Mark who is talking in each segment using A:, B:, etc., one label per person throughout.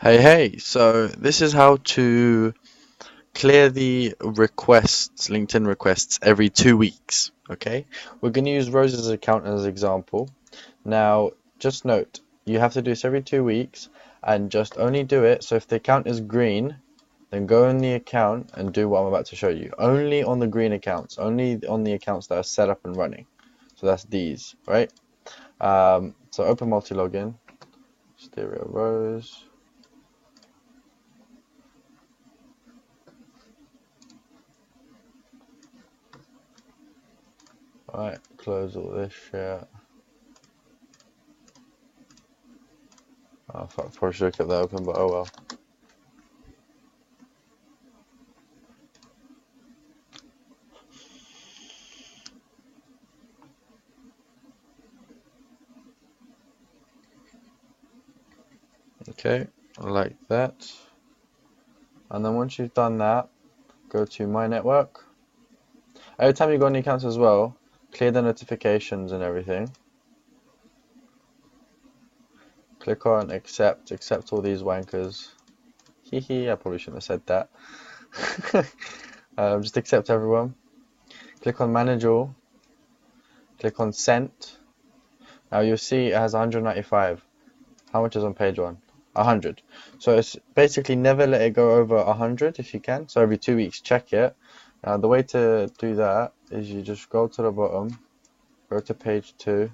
A: Hey, so this is how to clear the requests, LinkedIn requests every 2 weeks. Okay, we're going to use Rose's account as an example. Now, just note, you have to do this every 2 weeks and just only do it. So if the account is green, then go in the account and do what I'm about to show you. Only on the green accounts, only on the accounts that are set up and running. So that's these, right? So open multi-login, stereo Rose. Alright, close all this shit. Oh fuck, probably should have kept that open, but oh well. Okay, like that. And then once you've done that, go to My Network. Every time you go on the accounts as well, clear the notifications and everything. Click on Accept all these wankers. Hehe, I probably shouldn't have said that. Just accept everyone. Click on Manage All. Click on Sent. Now you'll see it has 195. How much is on page 1? 100. So it's basically never let it go over 100 if you can. So every 2 weeks check it. Now the way to do that is you just go to the bottom, go to page 2.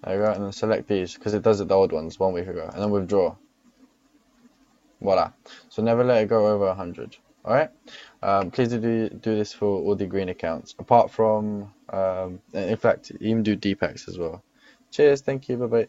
A: There you go, and then select these because it does it the old ones 1 week ago, and then withdraw. Voila. So never let it go over 100. Alright? Please do this for all the green accounts. Apart from, in fact, even do Deepex as well. Cheers, thank you, bye bye.